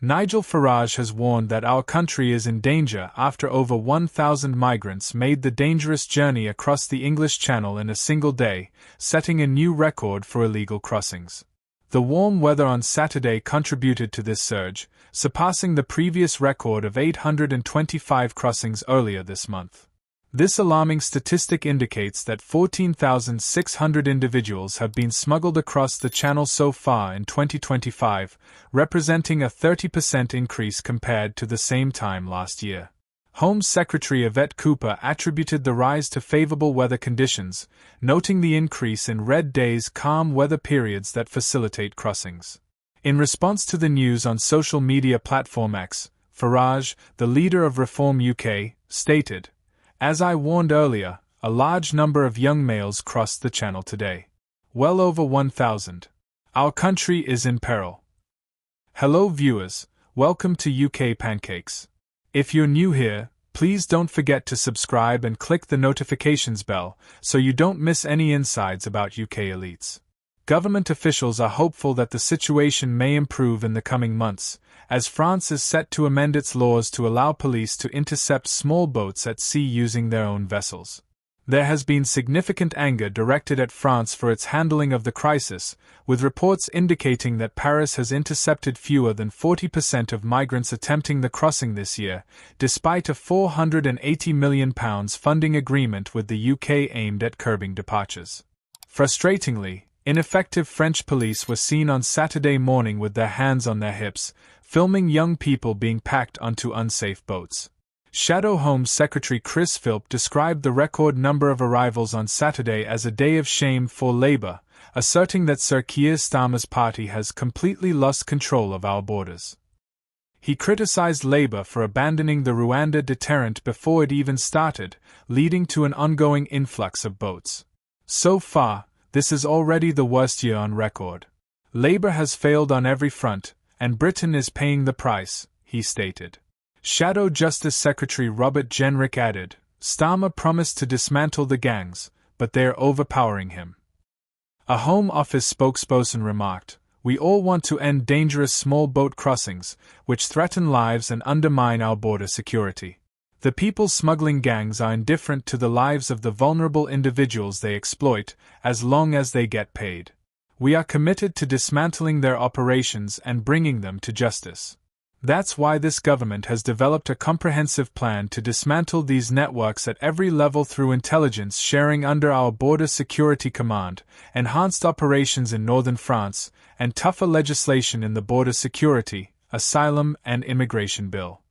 Nigel Farage has warned that our country is in danger after over 1,000 migrants made the dangerous journey across the English Channel in a single day, setting a new record for illegal crossings. The warm weather on Saturday contributed to this surge, surpassing the previous record of 825 crossings earlier this month. This alarming statistic indicates that 14,600 individuals have been smuggled across the Channel so far in 2025, representing a 30% increase compared to the same time last year. Home Secretary Yvette attributed the rise to favorable weather conditions, noting the increase in red days, calm weather periods that facilitate crossings. In response to the news on social media platform X, Farage, the leader of Reform UK, stated, "As I warned earlier, a large number of young males crossed the Channel today. Well over 1,000. Our country is in peril." Hello viewers, welcome to UK Pancakes. If you're new here, please don't forget to subscribe and click the notifications bell so you don't miss any insights about UK elites. Government officials are hopeful that the situation may improve in the coming months, as France is set to amend its laws to allow police to intercept small boats at sea using their own vessels. There has been significant anger directed at France for its handling of the crisis, with reports indicating that Paris has intercepted fewer than 40% of migrants attempting the crossing this year, despite a £480 million funding agreement with the UK aimed at curbing departures. Frustratingly, ineffective French police were seen on Saturday morning with their hands on their hips, filming young people being packed onto unsafe boats. Shadow Home Secretary Chris Philp described the record number of arrivals on Saturday as a day of shame for Labour, asserting that Sir Keir Starmer's party has completely lost control of our borders. He criticised Labour for abandoning the Rwanda deterrent before it even started, leading to an ongoing influx of boats. So far, this is already the worst year on record. Labour has failed on every front, and Britain is paying the price, he stated. Shadow Justice Secretary Robert Jenrick added, "Starmer promised to dismantle the gangs, but they are overpowering him." A Home Office spokesperson remarked, "We all want to end dangerous small boat crossings, which threaten lives and undermine our border security. The people smuggling gangs are indifferent to the lives of the vulnerable individuals they exploit, as long as they get paid. We are committed to dismantling their operations and bringing them to justice. That's why this government has developed a comprehensive plan to dismantle these networks at every level through intelligence sharing under our Border Security Command, enhanced operations in northern France, and tougher legislation in the Border Security, Asylum and Immigration Bill."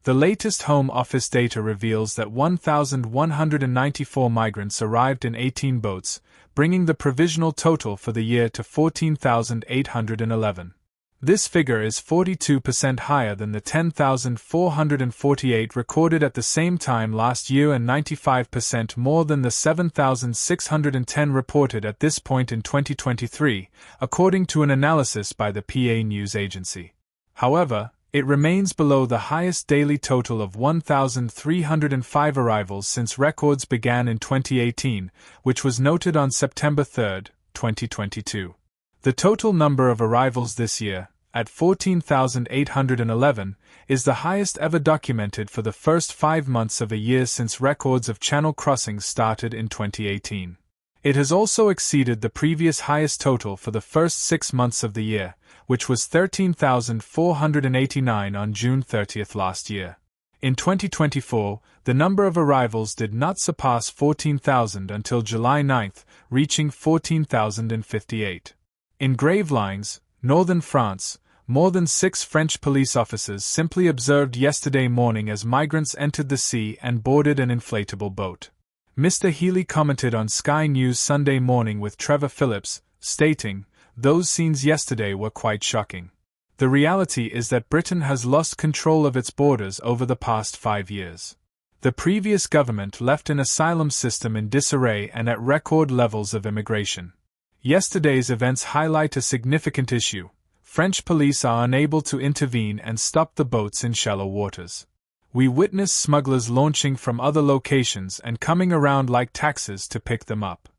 The latest Home Office data reveals that 1,194 migrants arrived in 18 boats, bringing the provisional total for the year to 14,811. This figure is 42% higher than the 10,448 recorded at the same time last year and 95% more than the 7,610 reported at this point in 2023, according to an analysis by the PA News Agency. However, it remains below the highest daily total of 1,305 arrivals since records began in 2018, which was noted on September 3, 2022. The total number of arrivals this year, at 14,811, is the highest ever documented for the first 5 months of a year since records of Channel crossings started in 2018. It has also exceeded the previous highest total for the first 6 months of the year, which was 13,489 on June 30 last year. In 2024, the number of arrivals did not surpass 14,000 until July 9, reaching 14,058. In Gravelines, northern France, more than 6 French police officers simply observed yesterday morning as migrants entered the sea and boarded an inflatable boat. Mr. Healy commented on Sky News Sunday Morning with Trevor Phillips, stating, "Those scenes yesterday were quite shocking. The reality is that Britain has lost control of its borders over the past 5 years. The previous government left an asylum system in disarray and at record levels of immigration. Yesterday's events highlight a significant issue. French police are unable to intervene and stop the boats in shallow waters. We witness smugglers launching from other locations and coming around like taxis to pick them up.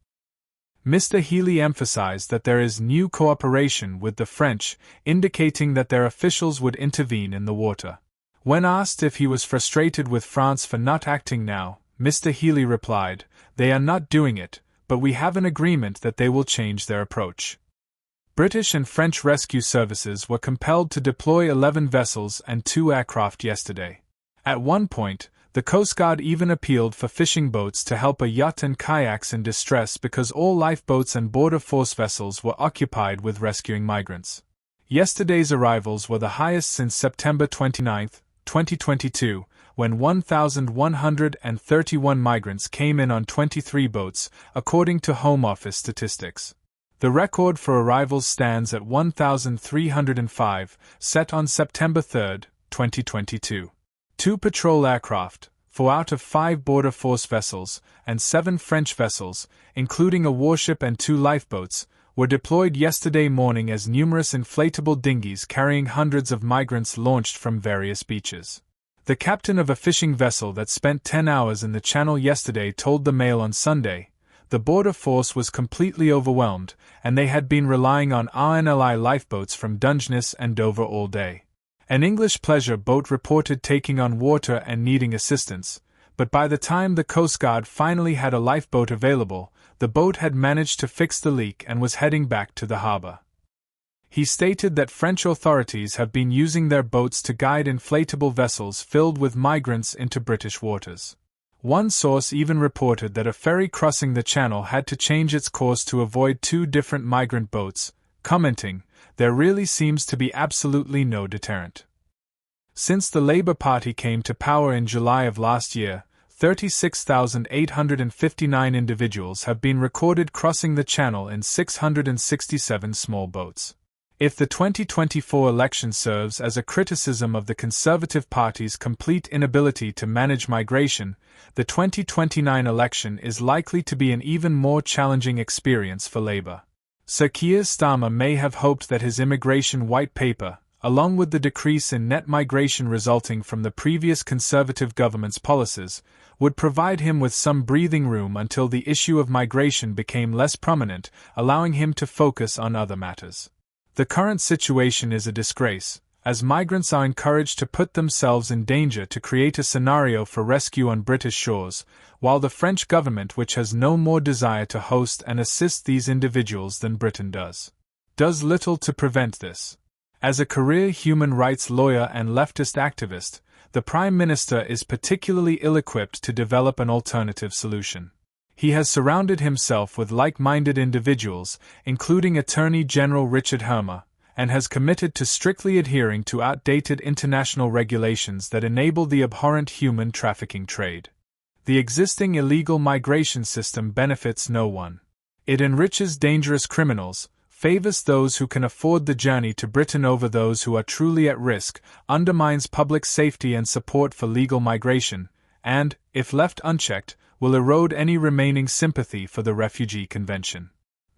Mr. Healy emphasized that there is new cooperation with the French, indicating that their officials would intervene in the water. When asked if he was frustrated with France for not acting now, Mr. Healy replied, "They are not doing it, but we have an agreement that they will change their approach." British and French rescue services were compelled to deploy 11 vessels and 2 aircraft yesterday. At one point, the Coast Guard even appealed for fishing boats to help a yacht and kayaks in distress because all lifeboats and border force vessels were occupied with rescuing migrants. Yesterday's arrivals were the highest since September 29, 2022, when 1,131 migrants came in on 23 boats, according to Home Office statistics. The record for arrivals stands at 1,305, set on September 3, 2022. 2 patrol aircraft, 4 out of 5 border force vessels, and 7 French vessels, including a warship and 2 lifeboats, were deployed yesterday morning as numerous inflatable dinghies carrying hundreds of migrants launched from various beaches. The captain of a fishing vessel that spent 10 hours in the channel yesterday told the Mail on Sunday, "The border force was completely overwhelmed, and they had been relying on RNLI lifeboats from Dungeness and Dover all day." An English pleasure boat reported taking on water and needing assistance, but by the time the Coast Guard finally had a lifeboat available, the boat had managed to fix the leak and was heading back to the harbor. He stated that French authorities have been using their boats to guide inflatable vessels filled with migrants into British waters. One source even reported that a ferry crossing the channel had to change its course to avoid 2 different migrant boats, commenting, "There really seems to be absolutely no deterrent." Since the Labour Party came to power in July of last year, 36,859 individuals have been recorded crossing the channel in 667 small boats. If the 2024 election serves as a criticism of the Conservative Party's complete inability to manage migration, the 2029 election is likely to be an even more challenging experience for Labour. Sir Keir Starmer may have hoped that his immigration white paper, along with the decrease in net migration resulting from the previous Conservative government's policies, would provide him with some breathing room until the issue of migration became less prominent, allowing him to focus on other matters. The current situation is a disgrace, as migrants are encouraged to put themselves in danger to create a scenario for rescue on British shores, while the French government, which has no more desire to host and assist these individuals than Britain does little to prevent this. As a career human rights lawyer and leftist activist, the Prime Minister is particularly ill-equipped to develop an alternative solution. He has surrounded himself with like-minded individuals, including Attorney General Richard Hermer, and has committed to strictly adhering to outdated international regulations that enable the abhorrent human trafficking trade. The existing illegal migration system benefits no one. It enriches dangerous criminals, favors those who can afford the journey to Britain over those who are truly at risk, undermines public safety and support for legal migration, and, if left unchecked, will erode any remaining sympathy for the Refugee Convention.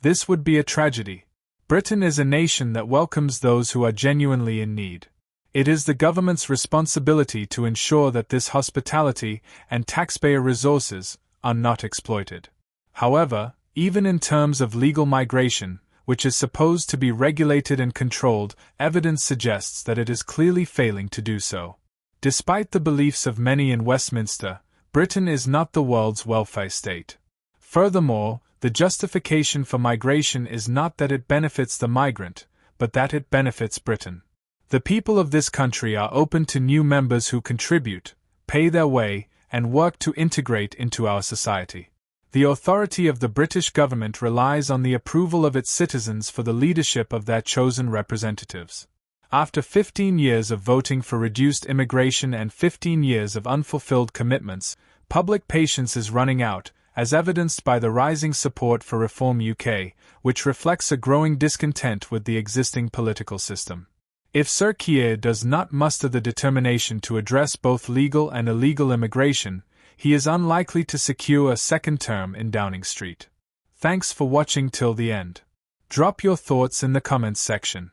This would be a tragedy. Britain is a nation that welcomes those who are genuinely in need. It is the government's responsibility to ensure that this hospitality and taxpayer resources are not exploited. However, even in terms of legal migration, which is supposed to be regulated and controlled, evidence suggests that it is clearly failing to do so. Despite the beliefs of many in Westminster, Britain is not the world's welfare state. Furthermore, the justification for migration is not that it benefits the migrant, but that it benefits Britain. The people of this country are open to new members who contribute, pay their way, and work to integrate into our society. The authority of the British government relies on the approval of its citizens for the leadership of their chosen representatives. After 15 years of voting for reduced immigration and 15 years of unfulfilled commitments, public patience is running out, as evidenced by the rising support for Reform UK, which reflects a growing discontent with the existing political system. If Sir Keir does not muster the determination to address both legal and illegal immigration, he is unlikely to secure a second term in Downing Street. Thanks for watching till the end. Drop your thoughts in the comments section.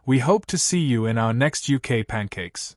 We hope to see you in our next UK Pancakes.